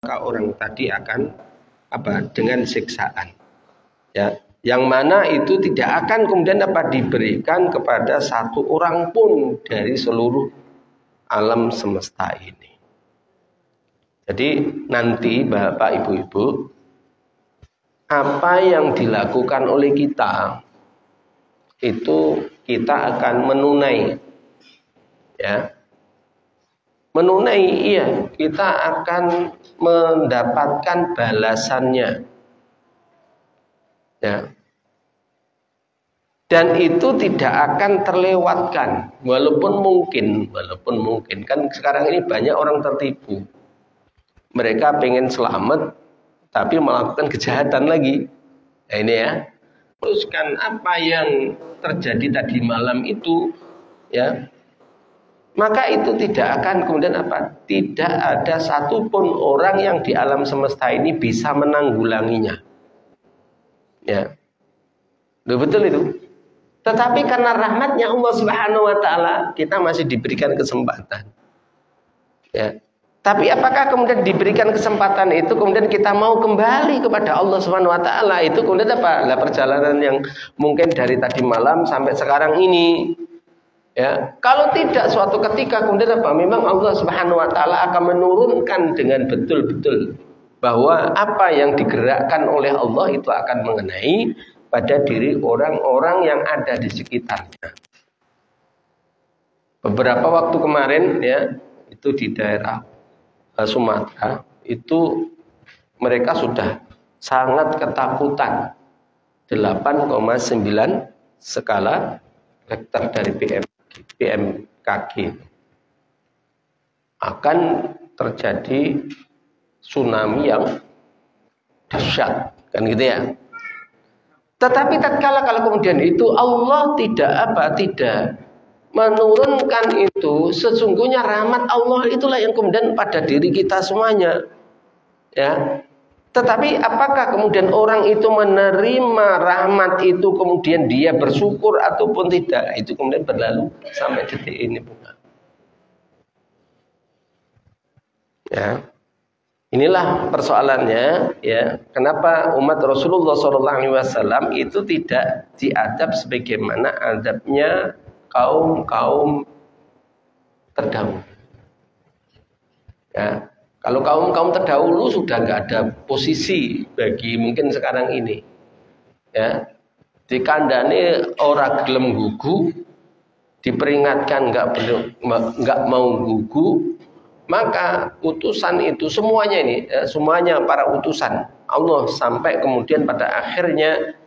orang tadi akan dengan siksaan, ya, yang mana itu tidak akan kemudian diberikan kepada satu orang pun dari seluruh alam semesta ini. Jadi nanti Bapak Ibu-ibu, apa yang dilakukan oleh kita itu kita akan menunai, ya. Menunai, iya, kita akan mendapatkan balasannya, ya. Dan itu tidak akan terlewatkan, walaupun mungkin kan sekarang ini banyak orang tertipu. Mereka pengen selamat, tapi melakukan kejahatan lagi. Nah ini ya, teruskan apa yang terjadi tadi malam itu, ya. Maka itu tidak akan kemudian tidak ada satupun orang yang di alam semesta ini bisa menanggulanginya. Ya, betul itu. Tetapi karena rahmatnya Allah Subhanahu Wa Taala, kita masih diberikan kesempatan. Ya. Tapi apakah kemudian diberikan kesempatan itu kemudian kita mau kembali kepada Allah Subhanahu Wa Taala, itu kemudian Lah perjalanan yang mungkin dari tadi malam sampai sekarang ini. Ya, kalau tidak suatu ketika kemudian memang Allah Subhanahu Wa Taala akan menurunkan dengan betul-betul bahwa apa yang digerakkan oleh Allah itu akan mengenai pada diri orang-orang yang ada di sekitarnya. Beberapa waktu kemarin, ya, itu di daerah Sumatera itu mereka sudah sangat ketakutan 8,9 skala Richter dari BMKG akan terjadi tsunami yang dahsyat, kan gitu ya. Tetapi tatkala kalau kemudian itu Allah tidak menurunkan itu, sesungguhnya rahmat Allah itulah yang kemudian pada diri kita semuanya, ya. Tetapi apakah kemudian orang itu menerima rahmat itu kemudian dia bersyukur ataupun tidak, itu kemudian berlalu sampai detik ini, bukan? Ya, inilah persoalannya, ya. Kenapa umat Rasulullah SAW itu tidak diadab sebagaimana adabnya kaum terdahulu, ya. Kalau kaum terdahulu sudah nggak ada posisi bagi mungkin sekarang ini, ya. Dikandani orang gelem gugu, diperingatkan nggak mau gugu, maka utusan itu semuanya ini, ya, semuanya para utusan Allah sampai kemudian pada akhirnya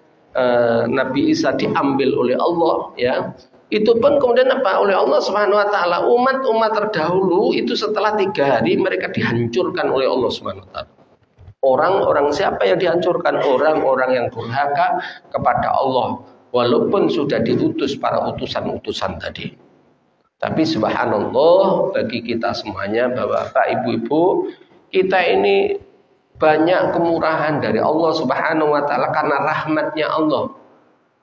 Nabi Isa diambil oleh Allah, ya. Itu pun kemudian oleh Allah Subhanahu Wa Taala, umat-umat terdahulu itu setelah 3 hari mereka dihancurkan oleh Allah Subhanahu Wa Taala. Orang-orang siapa yang dihancurkan? Orang-orang yang durhaka kepada Allah, walaupun sudah diutus para utusan-utusan tadi. Tapi subhanallah, bagi kita semuanya, Bapak Ibu-ibu, kita ini banyak kemurahan dari Allah Subhanahu Wa Taala karena rahmatnya Allah.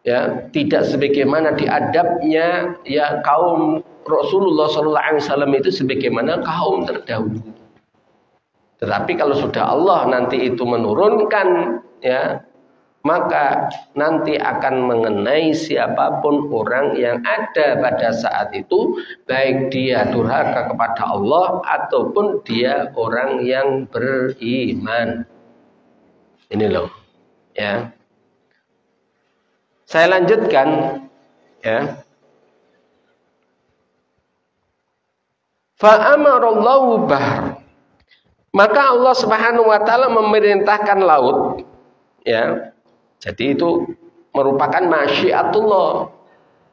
Ya, tidak sebagaimana diadabnya, ya, kaum Rasulullah SAW itu sebagaimana kaum terdahulu. Tetapi kalau sudah Allah nanti itu menurunkan, ya, maka nanti akan mengenai siapapun orang yang ada pada saat itu, baik dia durhaka kepada Allah ataupun dia orang yang beriman. Ini loh, ya. Saya lanjutkan, ya. Fa'amarallahu bahr. Maka Allah Subhanahu Wa Taala memerintahkan laut, ya. Jadi itu merupakan masyiatullah,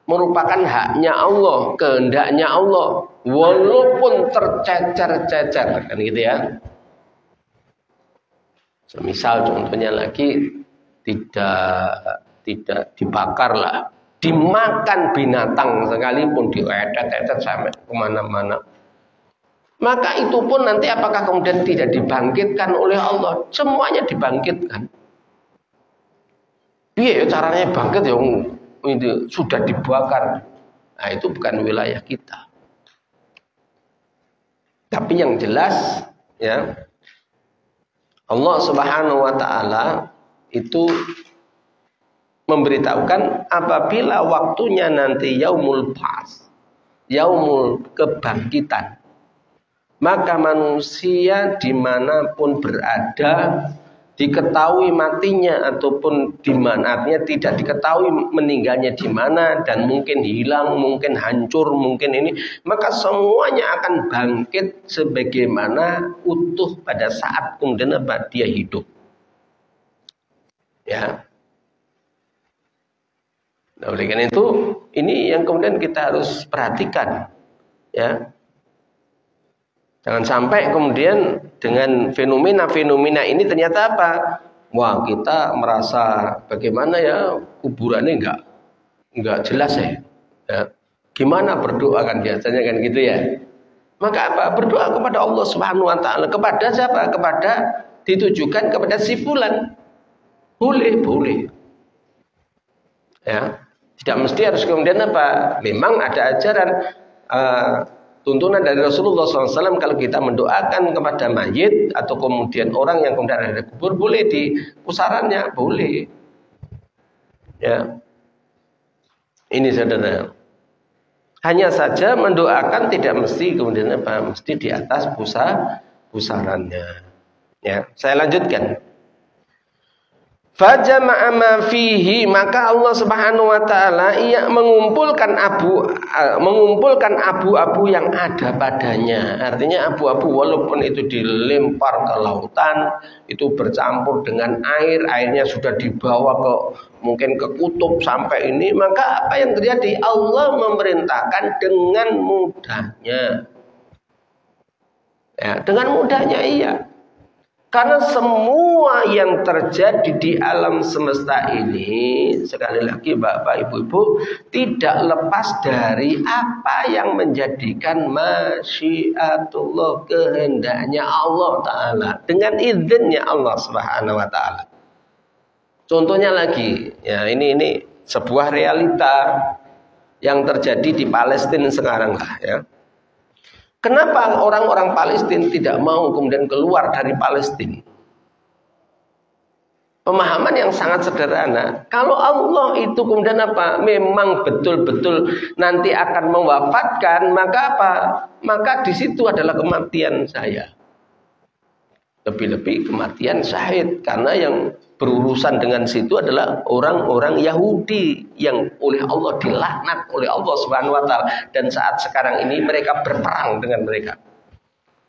merupakan haknya Allah, kehendaknya Allah, walaupun tercecer-cecer, kan gitu ya. Semisal contohnya lagi tidak dibakar lah, dimakan binatang sekalipun, dietet-etet sampai kemana-mana, maka itu pun nanti apakah kemudian tidak dibangkitkan oleh Allah? Semuanya dibangkitkan. Iya, caranya bangkit ya itu sudah dibakar. Nah, itu bukan wilayah kita. Tapi yang jelas, ya, Allah Subhanahu wa taala itu memberitahukan apabila waktunya nanti yaumul ba'ts, yaumul kebangkitan, maka manusia dimanapun berada, diketahui matinya ataupun di mana, artinya tidak diketahui meninggalnya di mana dan mungkin hilang, mungkin hancur, mungkin ini, maka semuanya akan bangkit sebagaimana utuh pada saat kemudian apa dia hidup. Ya. Nah, oleh karena itu ini yang kemudian kita harus perhatikan, ya. Jangan sampai kemudian dengan fenomena-fenomena ini ternyata apa? Wah, kita merasa bagaimana ya, kuburannya enggak jelas ya. Ya. Gimana berdoa kan biasanya kan gitu ya. Maka apa? Berdoa kepada Allah Subhanahu wa taala. Kepada siapa? Kepada ditujukan kepada si fulan. Boleh. Ya. Tidak mesti harus kemudian apa? Memang ada ajaran tuntunan dari Rasulullah SAW kalau kita mendoakan kepada mayit atau kemudian orang yang kemudian ada kubur, boleh di pusarannya, boleh. Ya, ini saudara. Hanya saja mendoakan tidak mesti kemudian apa? Mesti di atas pusarannya. Ya, saya lanjutkan. Fajama'a ma fihi, maka Allah Subhanahu wa taala ia mengumpulkan abu-abu yang ada padanya. Artinya abu-abu walaupun itu dilempar ke lautan, itu bercampur dengan air, airnya sudah dibawa ke mungkin ke kutub sampai ini, maka apa yang terjadi? Allah memerintahkan dengan mudahnya. Ya, dengan mudahnya iya. Karena semua yang terjadi di alam semesta ini, sekali lagi Bapak Ibu-Ibu, tidak lepas dari apa yang menjadikan masyiatullah, kehendaknya Allah Ta'ala, dengan izinnya Allah Subhanahu wa Ta'ala. Contohnya lagi, ya ini sebuah realita yang terjadi di Palestina sekarang lah ya. Kenapa orang-orang Palestina tidak mau kemudian keluar dari Palestina? Pemahaman yang sangat sederhana. Kalau Allah itu kemudian apa? Memang betul-betul nanti akan mewafatkan, maka apa? Maka di situ adalah kematian saya. Lebih-lebih kematian syahid, karena yang berurusan dengan situ adalah orang-orang Yahudi yang oleh Allah dilaknat oleh Allah Subhanahu wa taala, dan saat sekarang ini mereka berperang dengan mereka.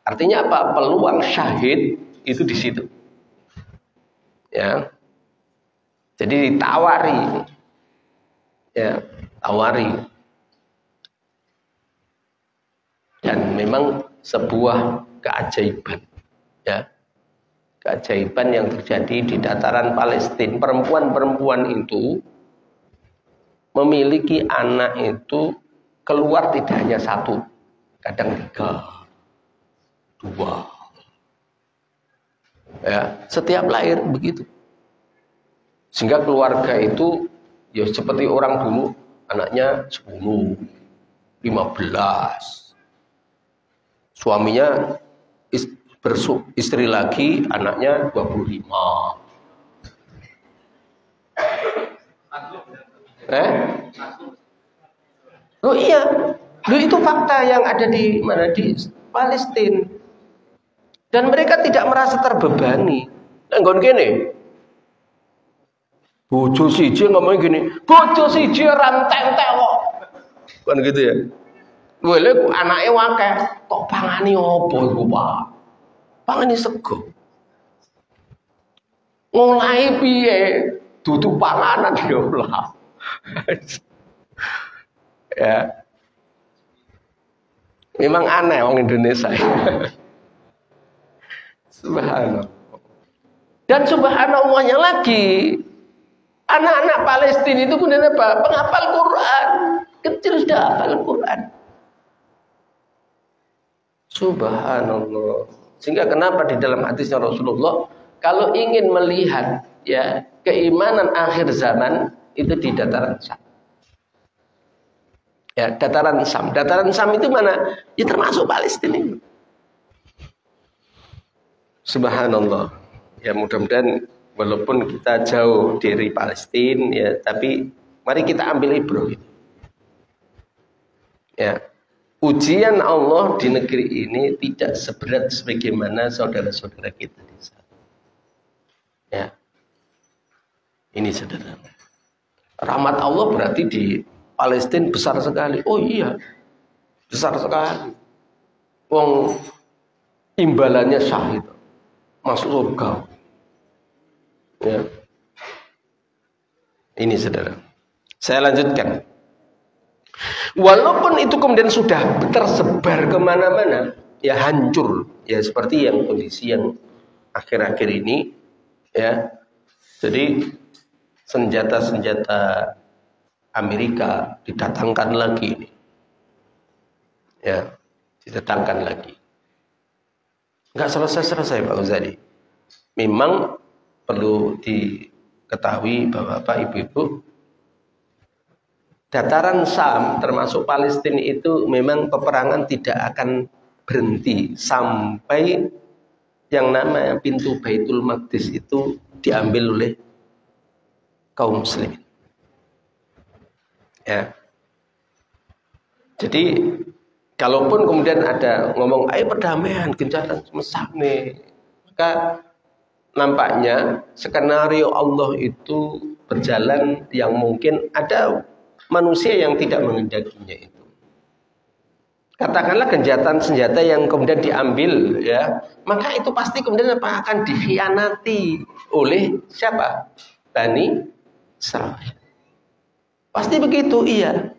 Artinya apa? Peluang syahid itu di situ. Ya. Jadi ditawari. Ya, tawari. Dan memang sebuah keajaiban. Ya. Keajaiban yang terjadi di dataran Palestina. Perempuan-perempuan itu memiliki anak itu keluar tidak hanya satu, kadang 3, 2. Ya, setiap lahir begitu. Sehingga keluarga itu ya seperti orang dulu, anaknya 10, 15. Suaminya istri lagi, anaknya 25. Loh iya, loh itu fakta yang ada di mana, di Palestina. Dan mereka tidak merasa terbebani. Nggon kene. Bojo siji ngomong gini, bojo siji rantek-entek kok. Kan gitu ya. Wele anake akeh, kok pangane opo iku, Pak? Pangane sego. Mulai piye? Dudu panganan ya Allah. Ya. Memang aneh orang Indonesia. Subhanallah. Dan subhanallahnya lagi, anak-anak Palestina itu kemudian apa? Penghafal Quran. Kecil sudah hafal Quran. Subhanallah. Sehingga kenapa di dalam hadisnya Rasulullah, kalau ingin melihat ya keimanan akhir zaman itu di dataran Syam. Ya, dataran Syam. Dataran Syam itu mana? Ya termasuk Palestina. Subhanallah. Ya mudah-mudahan walaupun kita jauh dari Palestina ya, tapi mari kita ambil ibrah. Ya. Ujian Allah di negeri ini tidak seberat sebagaimana saudara-saudara kita di sana. Ya. Ini saudara. Rahmat Allah berarti di Palestina besar sekali. Oh iya. Besar sekali. Wong imbalannya syahid. Masuk surga. Ya. Ini saudara. Saya lanjutkan. Walaupun itu kemudian sudah tersebar kemana-mana, ya hancur, ya seperti yang kondisi yang akhir-akhir ini, ya. Jadi senjata-senjata Amerika didatangkan lagi, ya, didatangkan lagi. Nggak selesai-selesai Pak Ghazali. Memang perlu diketahui Bapak-bapak, Ibu-ibu, dataran Syam termasuk Palestina itu memang peperangan tidak akan berhenti sampai yang namanya pintu Baitul Maqdis itu diambil oleh kaum muslimin. Ya. Jadi kalaupun kemudian ada ngomong ayo perdamaian gencatan semesta nih, maka nampaknya skenario Allah itu berjalan yang mungkin ada manusia yang tidak mengendakinya itu. Katakanlah gencatan senjata yang kemudian diambil, ya, maka itu pasti kemudian apa akan dikhianati oleh siapa? Bani Israil. Pasti begitu, iya.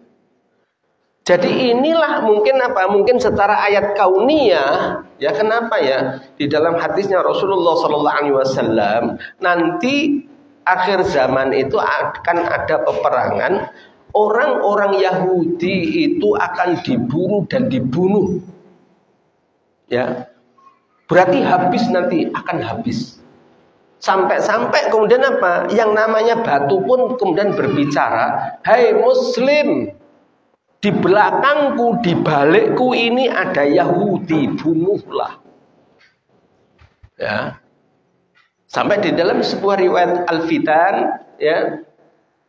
Jadi inilah mungkin apa? Mungkin secara ayat kauniyah, ya kenapa ya? Di dalam hadisnya Rasulullah SAW nanti akhir zaman itu akan ada peperangan. Orang-orang Yahudi itu akan diburu dan dibunuh. Ya. Berarti habis nanti, akan habis. Sampai-sampai kemudian apa? Yang namanya batu pun kemudian berbicara, "Hai muslim, di belakangku, di balikku ini ada Yahudi, bunuhlah." Ya. Sampai di dalam sebuah riwayat Al-Fitan, ya,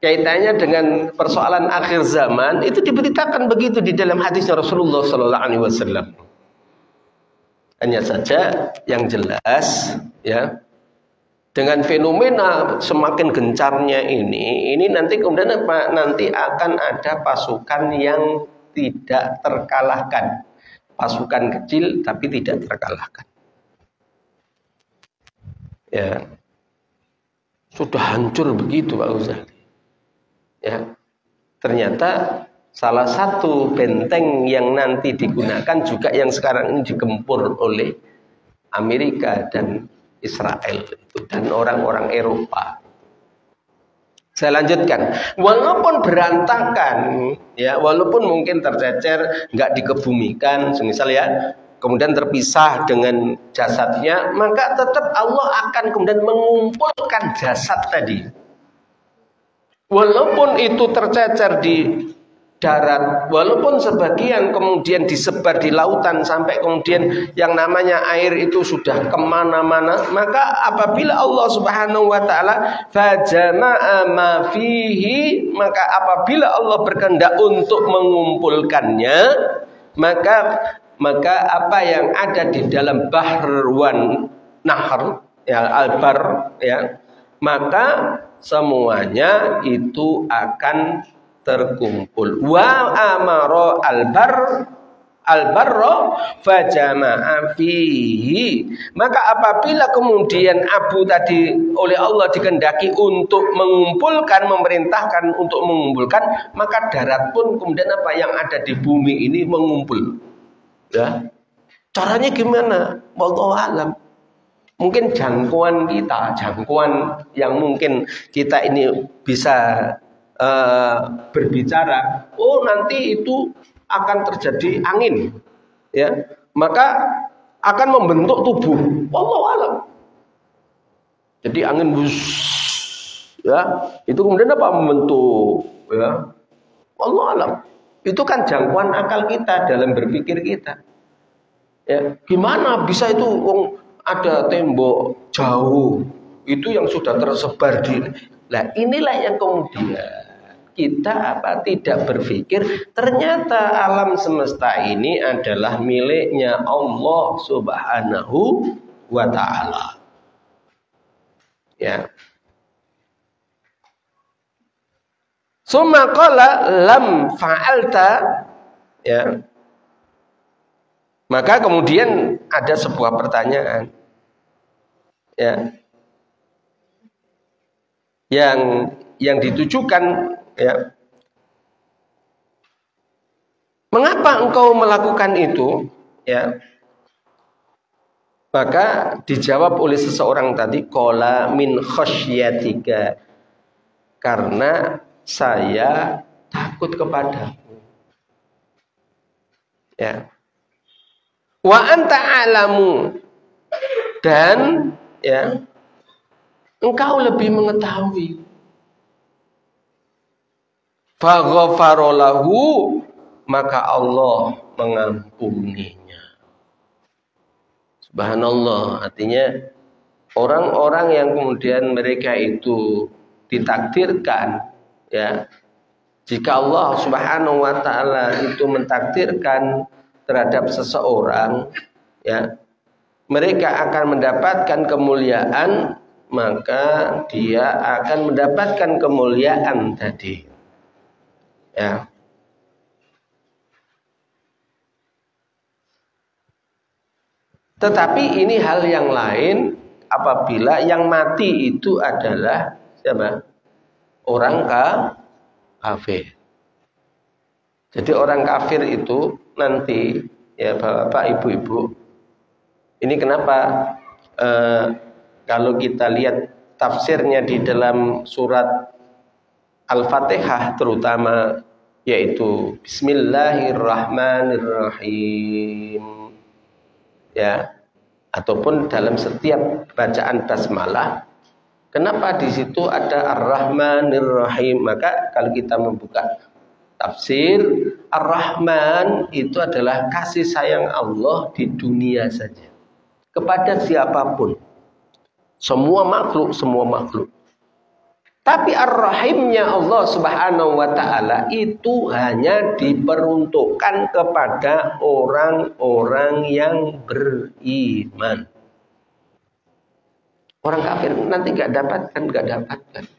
kaitannya dengan persoalan akhir zaman itu diberitakan begitu di dalam hadisnya Rasulullah SAW. Hanya saja yang jelas, ya, dengan fenomena semakin gencarnya ini nanti kemudian apa? Nanti akan ada pasukan yang tidak terkalahkan, pasukan kecil tapi tidak terkalahkan. Ya, sudah hancur begitu Pak Ghazali. Ya, ternyata salah satu benteng yang nanti digunakan juga yang sekarang ini digempur oleh Amerika dan Israel itu, dan orang-orang Eropa. Saya lanjutkan. Walaupun berantakan, ya, walaupun mungkin tercecer, nggak dikebumikan, semisal ya, kemudian terpisah dengan jasadnya, maka tetap Allah akan kemudian mengumpulkan jasad tadi. Walaupun itu tercecer di darat, walaupun sebagian kemudian disebar di lautan sampai kemudian yang namanya air itu sudah kemana-mana, maka apabila Allah Subhanahu Wa Taala fajama'a ma fihi, maka apabila Allah berkehendak untuk mengumpulkannya, maka apa yang ada di dalam bahr wan nahar, ya, albar, ya, maka semuanya itu akan terkumpul. Wa amara albarra fajama'a fihi. Maka apabila kemudian Abu tadi oleh Allah dikehendaki untuk mengumpulkan, memerintahkan untuk mengumpulkan, maka darat pun kemudian apa yang ada di bumi ini mengumpul. Ya. Caranya gimana? Wallahu a'lam. Mungkin jangkauan kita, jangkauan yang mungkin kita ini bisa berbicara, oh nanti itu akan terjadi angin, ya, maka akan membentuk tubuh. Wallahu a'lam. Jadi angin bus, ya, itu kemudian apa membentuk, ya. Wallahu a'lam. Itu kan jangkauan akal kita dalam berpikir kita. Ya, gimana bisa itu ada tembok jauh itu yang sudah tersebar di. Nah, inilah yang kemudian kita tidak berpikir ternyata alam semesta ini adalah miliknya Allah Subhanahu wa ta'ala. Ya. Summa qala lam fa'alta, ya. Maka kemudian ada sebuah pertanyaan, ya, yang ditujukan, ya, mengapa engkau melakukan itu, ya? Maka dijawab oleh seseorang tadi, qala min khasyatika, karena saya takut kepadamu, ya. Wa anta a'lamu, dan ya engkau lebih mengetahui. Faghfara lahu, maka Allah mengampuninya. Subhanallah, artinya orang-orang yang kemudian mereka itu ditakdirkan, ya, jika Allah Subhanahu wa ta'ala itu mentakdirkan terhadap seseorang, ya, mereka akan mendapatkan kemuliaan, maka dia akan mendapatkan kemuliaan tadi, ya. Tetapi ini hal yang lain apabila yang mati itu adalah siapa? Orang kafir. Jadi orang kafir itu nanti, ya bapak ibu-ibu, ini kenapa kalau kita lihat tafsirnya di dalam surat Al-Fatihah terutama, yaitu Bismillahirrahmanirrahim, ya, ataupun dalam setiap bacaan basmalah, kenapa di situ ada Ar-Rahmanir-Rahim? Maka kalau kita membuka tafsir, Ar-Rahman itu adalah kasih sayang Allah di dunia saja kepada siapapun, semua makhluk. Tapi Ar-Rahimnya Allah Subhanahu wa ta'ala itu hanya diperuntukkan kepada orang-orang yang beriman. Orang kafir nanti nggak dapatkan.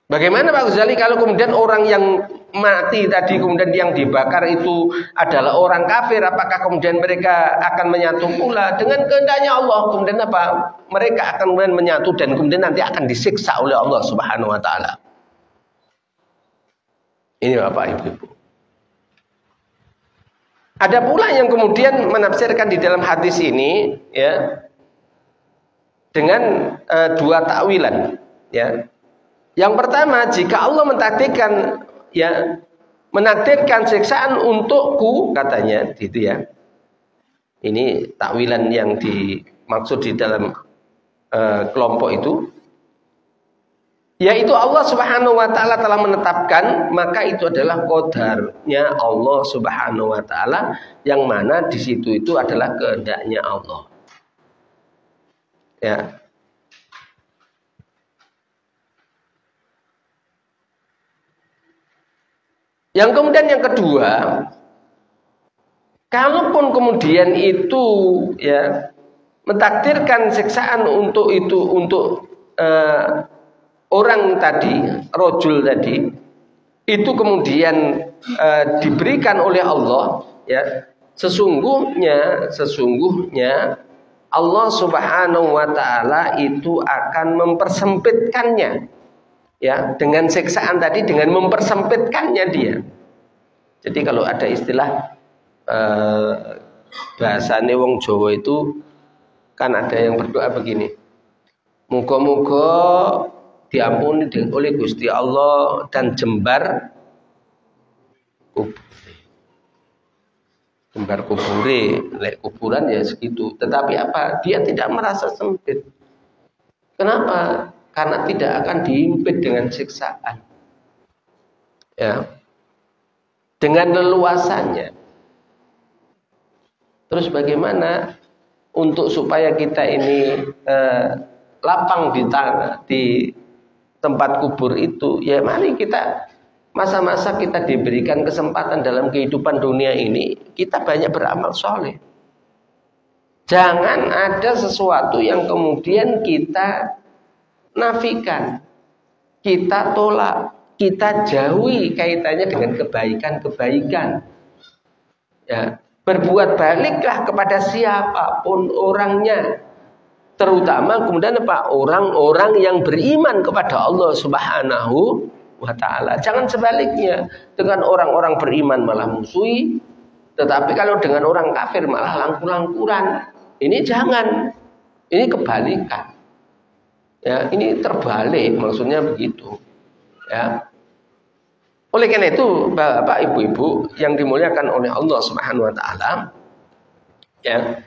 Bagaimana Pak Ghazali kalau kemudian orang yang mati tadi kemudian yang dibakar itu adalah orang kafir, apakah kemudian mereka akan menyatu pula dengan kehendaknya Allah? Kemudian apa? Mereka akan kemudian menyatu dan kemudian nanti akan disiksa oleh Allah Subhanahu wa ta'ala. Ini Bapak Ibu. Ada pula yang kemudian menafsirkan di dalam hadis ini, ya, dengan dua takwilan, ya. Yang pertama, jika Allah menakdirkan, ya, menakdirkan siksaan untukku, katanya, gitu ya. Ini takwilan yang dimaksud di dalam kelompok itu, yaitu Allah Subhanahu wa ta'ala telah menetapkan, maka itu adalah qadarnya Allah Subhanahu wa ta'ala, yang mana di situ itu adalah kehendaknya Allah, ya. Yang kemudian yang kedua, kalaupun kemudian itu, ya, mentakdirkan siksaan untuk itu, untuk orang tadi, rojul tadi, itu kemudian diberikan oleh Allah, ya, sesungguhnya Allah Subhanahu wa ta'ala itu akan mempersempitkannya, ya, dengan siksaan tadi, dengan mempersempitkannya dia. Jadi kalau ada istilah bahasane wong Jawa itu kan ada yang berdoa begini, muga-muga diampuni oleh Gusti Allah dan jembar kubure, lek kuburan ya segitu. Tetapi apa? Dia tidak merasa sempit. Kenapa? Karena tidak akan dihimpit dengan siksaan, ya, dengan leluasannya. Terus bagaimana untuk supaya kita ini lapang di tanah, di tempat kubur itu? Ya mari kita masa-masa kita diberikan kesempatan dalam kehidupan dunia ini, kita banyak beramal soleh. Jangan ada sesuatu yang kemudian kita nafikan, kita tolak, kita jauhi kaitannya dengan kebaikan-kebaikan. Ya, berbuat baliklah kepada siapapun orangnya, terutama kemudian apa? Orang-orang yang beriman kepada Allah Subhanahu wa ta'ala. Jangan sebaliknya, dengan orang-orang beriman malah musuhi, tetapi kalau dengan orang kafir malah langkur-langkuran. Ini jangan, ini kebalikan. Ya, ini terbalik, maksudnya begitu. Ya. Oleh karena itu, Bapak, Ibu-ibu yang dimuliakan oleh Allah Subhanahu wa taala, ya.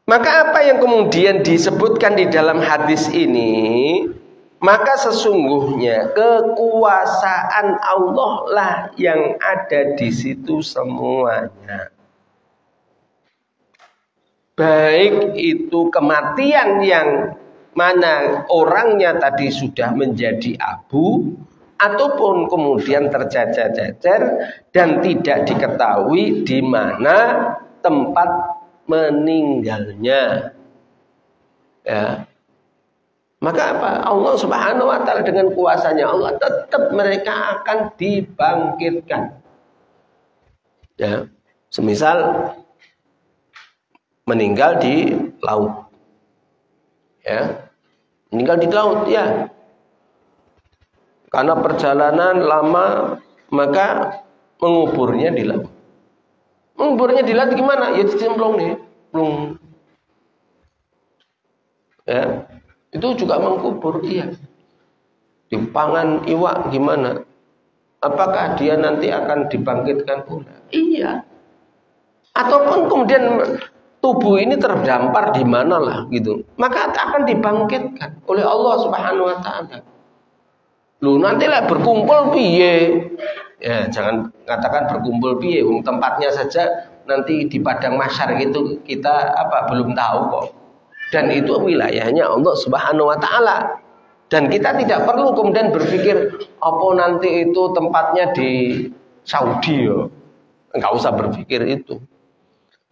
Maka apa yang kemudian disebutkan di dalam hadis ini, maka sesungguhnya kekuasaan Allah lah yang ada di situ semuanya. Baik itu kematian yang mana orangnya tadi sudah menjadi abu, ataupun kemudian tercecer-cecer dan tidak diketahui di mana tempat meninggalnya. Ya. Maka apa? Allah Subhanahu wa ta'ala dengan kuasanya Allah tetap mereka akan dibangkitkan. Ya. Semisal meninggal di laut. Ya. Meninggal di laut, ya. Karena perjalanan lama, maka menguburnya di laut. Menguburnya di laut gimana? Ya dicemplung nih, plung. Ya. Itu juga mengkubur, iya. Dipangan iwak gimana? Apakah dia nanti akan dibangkitkan pula? Iya. Ataupun kemudian tubuh ini terdampar di mana lah gitu, maka akan dibangkitkan oleh Allah Subhanahu wa ta'ala. Lu nantilah berkumpul piye? Ya, jangan katakan berkumpul piye, tempatnya saja nanti di padang mahsyar gitu kita belum tahu kok. Dan itu wilayahnya Allah Subhanahu wa ta'ala. Dan kita tidak perlu kemudian berpikir apa nanti itu tempatnya di Saudi ya. Enggak usah berpikir itu.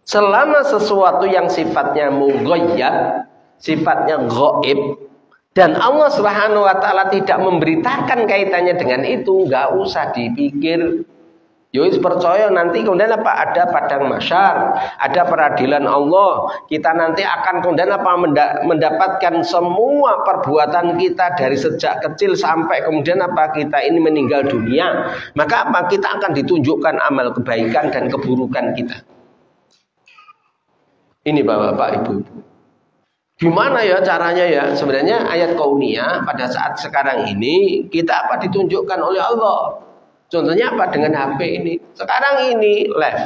Selama sesuatu yang sifatnya mughayyab, sifatnya ghaib, dan Allah Subhanahu wa ta'ala tidak memberitakan kaitannya dengan itu, enggak usah dipikir. Yowis percaya nanti kemudian ada padang mahsyar, ada peradilan Allah. Kita nanti akan kemudian mendapatkan semua perbuatan kita dari sejak kecil sampai kemudian kita ini meninggal dunia. Maka kita akan ditunjukkan amal kebaikan dan keburukan kita. Ini Bapak, Ibu-ibu. Gimana ya caranya ya? Sebenarnya ayat kauniyah pada saat sekarang ini kita ditunjukkan oleh Allah. Contohnya apa? Dengan HP ini. Sekarang ini live.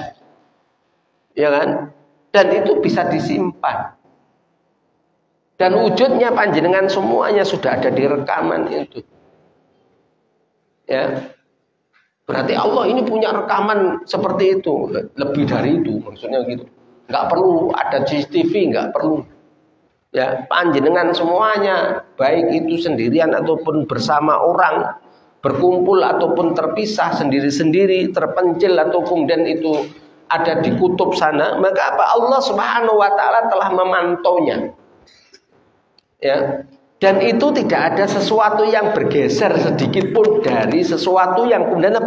Ya kan? Dan itu bisa disimpan. Dan wujudnya panjenengan semuanya sudah ada di rekaman itu. Ya. Berarti Allah ini punya rekaman seperti itu. Lebih dari itu maksudnya gitu. Enggak perlu ada CCTV, enggak perlu. Ya, panjenengan semuanya, baik itu sendirian ataupun bersama orang, berkumpul ataupun terpisah sendiri-sendiri, terpencil atau kemudian itu ada di kutub sana, maka Allah Subhanahu wa ta'ala telah memantaunya. Ya. Dan itu tidak ada sesuatu yang bergeser sedikit pun dari sesuatu yang kemudian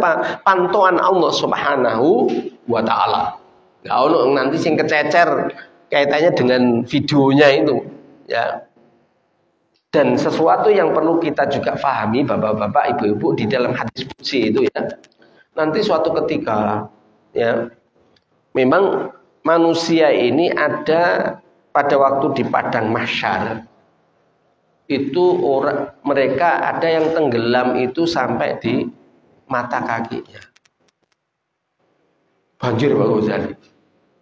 pantauan Allah Subhanahu wa ta'ala. Kalau nanti sing kececer kaitannya dengan videonya itu, ya. Dan sesuatu yang perlu kita juga pahami, bapak-bapak, ibu-ibu, di dalam hadis qudsi itu ya. Nanti suatu ketika, ya, memang manusia ini ada pada waktu di padang mahsyar. Itu mereka ada yang tenggelam itu sampai di mata kakinya. Banjir Pak Ghazali.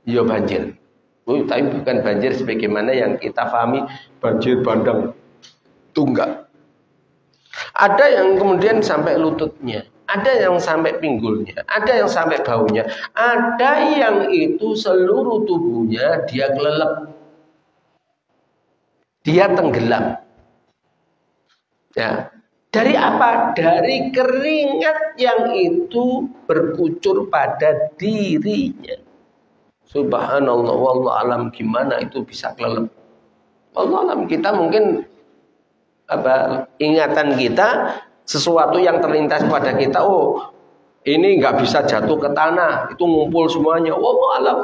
Iya banjir. Tapi bukan banjir sebagaimana yang kita pahami banjir bandang. Itu enggak. Ada yang kemudian sampai lututnya. ada yang sampai pinggulnya, ada yang sampai baunya, ada yang itu seluruh tubuhnya dia kelelep, dia tenggelam. Ya, dari apa? Dari keringat yang itu berkucur pada dirinya. Subhanallah, wallahu alam, gimana itu bisa kelelep. Wallahu alam, kita mungkin ingatan kita sesuatu yang terlintas pada kita, oh ini nggak bisa jatuh ke tanah, itu ngumpul semuanya. Wallahu alam.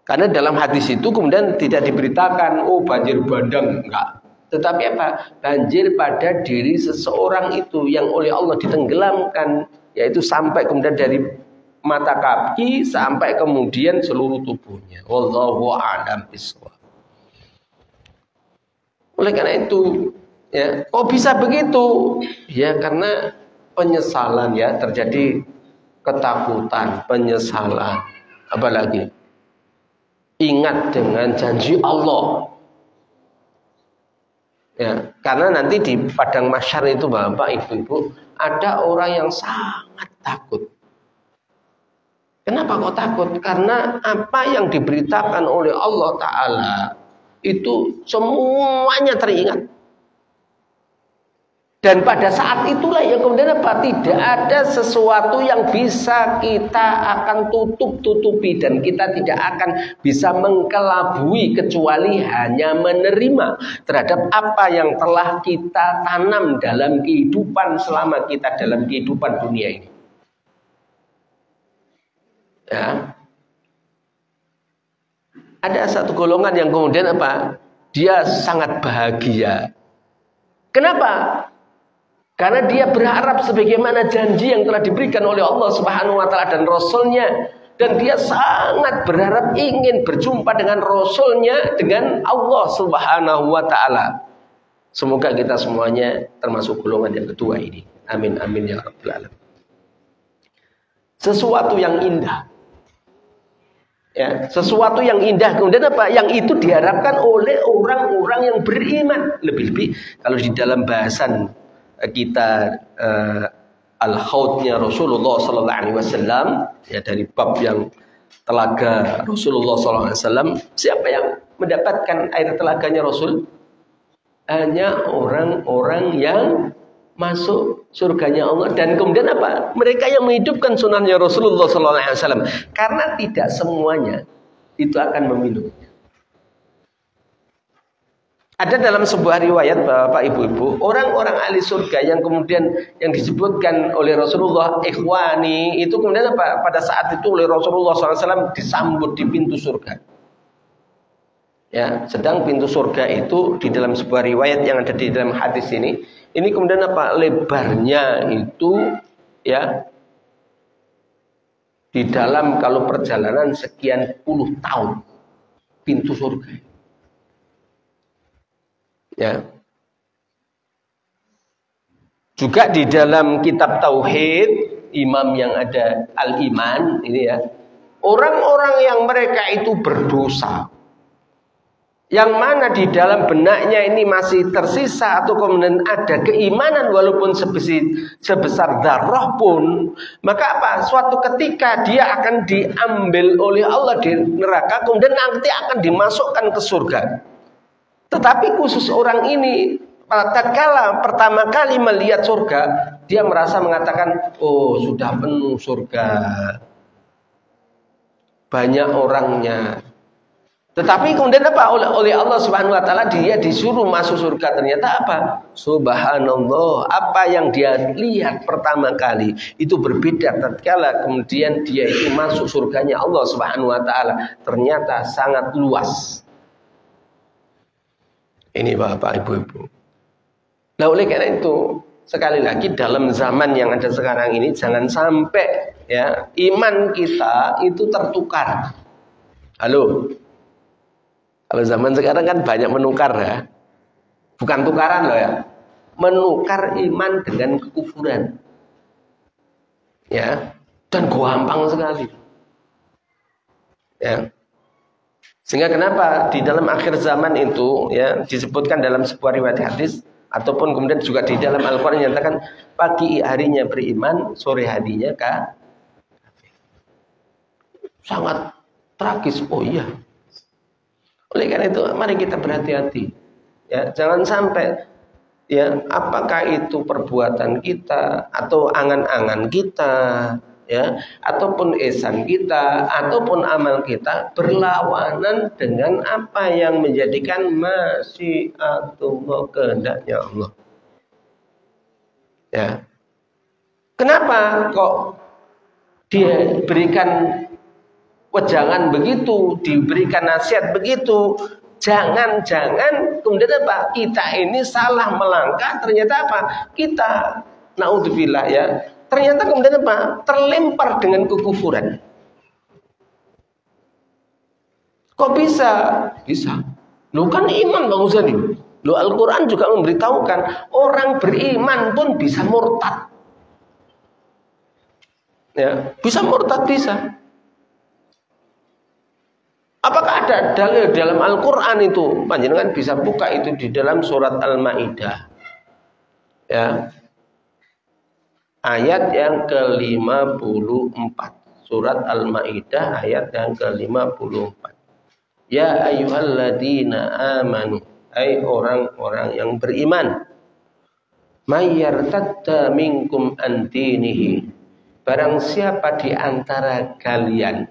Karena dalam hadis itu kemudian tidak diberitakan, oh banjir bandang, enggak. Tetapi apa? Banjir pada diri seseorang itu yang oleh Allah ditenggelamkan, yaitu sampai kemudian dari mata kaki sampai kemudian seluruh tubuhnya. Wallahu a'lam bishawab. Oleh karena itu, ya, kok bisa begitu? Ya karena penyesalan, ya, terjadi ketakutan, penyesalan, apalagi ingat dengan janji Allah. Ya, karena nanti di padang mahsyar itu Bapak Ibu, ada orang yang sangat takut. Kenapa kok takut? Karena apa yang diberitakan oleh Allah Ta'ala itu semuanya teringat. Dan pada saat itulah yang kemudian apa? Tidak ada sesuatu yang bisa kita akan tutup-tutupi dan kita tidak akan bisa mengkelabui kecuali hanya menerima terhadap apa yang telah kita tanam dalam kehidupan selama kita dalam kehidupan dunia ini. Ya. Ada satu golongan yang kemudian apa? Dia sangat bahagia. Kenapa? Karena dia berharap sebagaimana janji yang telah diberikan oleh Allah Subhanahu wa taala dan Rasulnya, dan dia sangat berharap ingin berjumpa dengan Rasulnya, dengan Allah Subhanahu wa taala. Semoga kita semuanya termasuk golongan yang kedua ini. Amin amin ya rabbal alamin. Sesuatu yang indah. Ya, sesuatu yang indah kemudian apa? Yang itu diharapkan oleh orang-orang yang beriman. Lebih-lebih kalau di dalam bahasan kita al-haudnya Rasulullah sallallahu alaihi wasallam, ya, dari bab yang telaga Rasulullah sallallahu alaihi wasallam, siapa yang mendapatkan air telaganya Rasul? Hanya orang-orang yang masuk surganya Allah, dan kemudian apa? Mereka yang menghidupkan sunnahnya Rasulullah sallallahu alaihi wasallam. Karena tidak semuanya itu akan meminumnya. Ada dalam sebuah riwayat Bapak Ibu-ibu, orang-orang ahli surga yang kemudian yang disebutkan oleh Rasulullah ikhwani, itu kemudian apa? Pada saat itu oleh Rasulullah SAW disambut di pintu surga. Ya, sedang pintu surga itu di dalam sebuah riwayat yang ada di dalam hadis ini kemudian apa? Lebarnya itu, ya, di dalam kalau perjalanan sekian puluh tahun pintu surga. Ya. Juga di dalam kitab tauhid imam yang ada Al-Iman ini, ya, orang-orang yang mereka itu berdosa, yang mana di dalam benaknya ini masih tersisa atau kemudian ada keimanan walaupun sebesar darah pun, maka apa? Suatu ketika dia akan diambil oleh Allah di neraka, kemudian nanti akan dimasukkan ke surga. Tetapi khusus orang ini, tatkala pertama kali melihat surga, dia merasa mengatakan, oh sudah penuh surga, banyak orangnya. Tetapi kemudian apa? Oleh Allah Subhanahu wa taala dia disuruh masuk surga. Ternyata apa? Subhanallah, apa yang dia lihat pertama kali itu berbeda tatkala kemudian dia itu masuk surganya Allah Subhanahu wa taala. Ternyata sangat luas. Ini Bapak Ibu-ibu. Nah, oleh karena itu, sekali lagi dalam zaman yang ada sekarang ini jangan sampai, ya, iman kita itu tertukar. Halo. Kalau zaman sekarang kan banyak menukar, ya. Bukan tukaran loh, ya. Menukar iman dengan kekufuran. Ya. Dan gampang sekali. Ya. Sehingga kenapa di dalam akhir zaman itu, ya, disebutkan dalam sebuah riwayat hadis, Ataupun kemudian juga di dalam Al-Quran nyatakan pagi harinya beriman, sore harinya kafir. Sangat tragis. Oh iya. Oleh karena itu mari kita berhati-hati. Ya, jangan sampai ya apakah itu perbuatan kita atau angan-angan kita, ya, ataupun ihsan kita ataupun amal kita berlawanan dengan apa yang menjadikan masyiatullah, kehendaknya Allah. Ya. Kenapa kok diberikan wejangan begitu, diberikan nasihat begitu? Jangan-jangan kemudian apa? Kita ini salah melangkah, ternyata apa? Kita naudzubillah ya. Ternyata kemudian apa? Terlempar dengan kekufuran. Kok bisa? Bisa. Lu kan iman Bang Uzani. Lu Al-Quran juga memberitahukan orang beriman pun bisa murtad. Ya, bisa murtad bisa. Apakah ada dalil dalam Al-Quran itu? Panjenengan bisa buka itu di dalam surat Al-Maidah. Ya. Ayat yang ke-54. Surat Al-Maidah ayat yang ke-54. Ya ayyuhalladzina amanu, hai orang-orang yang beriman. May yartadda minkum an dinihi. Barang siapa di antara kalian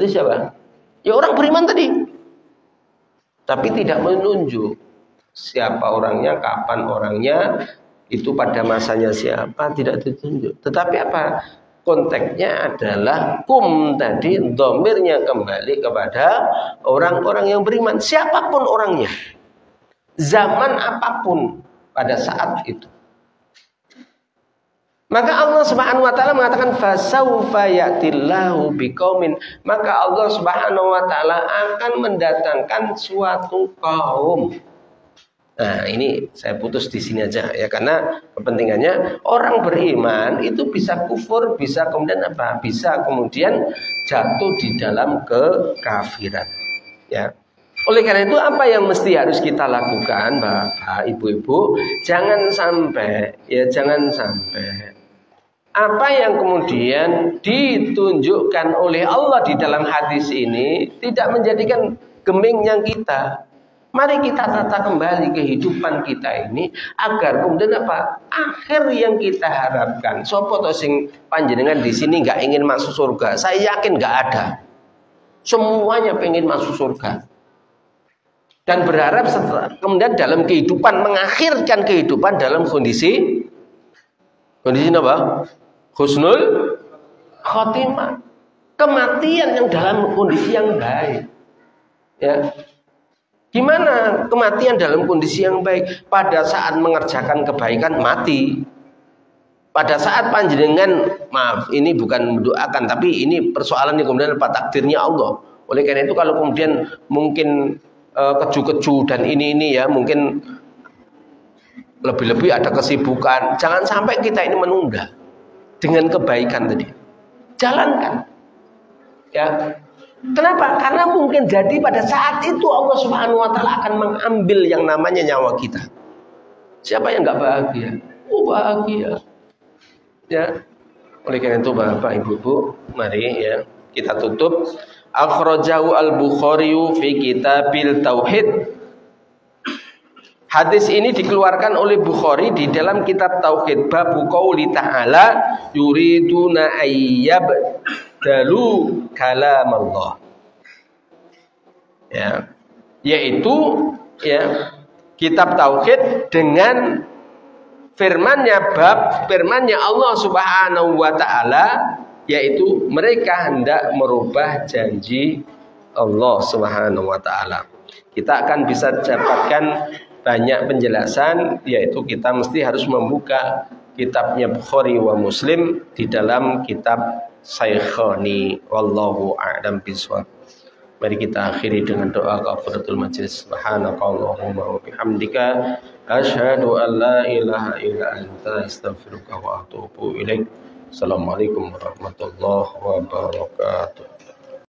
itu siapa? Ya orang beriman tadi. Tapi tidak menunjuk siapa orangnya, kapan orangnya, itu pada masanya siapa, tidak ditunjuk. Tetapi apa? Konteksnya adalah kum tadi, dhamirnya kembali kepada orang-orang yang beriman, siapapun orangnya, zaman apapun pada saat itu. Maka Allah Subhanahu wa taala mengatakan fasaufa ya'tillahu biqaumin, maka Allah Subhanahu wa taala akan mendatangkan suatu kaum. Nah, ini saya putus di sini aja ya, karena kepentingannya orang beriman itu bisa kufur, bisa kemudian apa? Bisa kemudian jatuh di dalam kekafiran. Ya. Oleh karena itu apa yang mesti harus kita lakukan, Bapak, Ibu-ibu, jangan sampai apa yang kemudian ditunjukkan oleh Allah di dalam hadis ini tidak menjadikan gemingnya kita. Mari kita tata kembali kehidupan kita ini agar kemudian apa? Akhir yang kita harapkan. Sopo to sing panjenengan di sini nggak ingin masuk surga? Saya yakin nggak ada. Semuanya pengen masuk surga. Dan berharap setelah kemudian dalam kehidupan mengakhirkan kehidupan dalam kondisi apa? Husnul khotimah. Kematian yang dalam kondisi yang baik. Ya. Gimana kematian dalam kondisi yang baik? Pada saat mengerjakan kebaikan mati. Pada saat panjenengan, maaf, ini bukan mendoakan, tapi ini persoalannya kemudian apa? Takdirnya Allah. Oleh karena itu kalau kemudian mungkin keju-keju dan ini ya, mungkin lebih-lebih ada kesibukan, jangan sampai kita ini menunda dengan kebaikan tadi. Jalankan. Ya. Kenapa? Karena mungkin jadi pada saat itu Allah Subhanahu wa taala akan mengambil yang namanya nyawa kita. Siapa yang enggak bahagia? Oh, bahagia. Ya. Oleh karena itu Bapak Ibu, mari ya kita tutup. Akhrajahu al-Bukhari fi Kitabil Tauhid. Hadis ini dikeluarkan oleh Bukhari di dalam kitab Tauhid, bab qauli ta'ala yuriduna ayyabdalu kalam Allah. Ya, yaitu ya kitab Tauhid dengan firmannya Allah Subhanahu wa taala, yaitu mereka hendak merubah janji Allah Subhanahu wa taala. Kita akan bisa dapatkan banyak penjelasan, yaitu kita mesti harus membuka kitabnya Bukhari wa Muslim di dalam kitab Saikhani. Wallahu a'lam bishawab. Mari kita akhiri dengan doa kafaratul majlis. Subhanakallahumma wa bihamdika asyhadu an la ilaha illa anta astaghfiruka wa atubu ilaik. Assalamualaikum warahmatullahi wabarakatuh.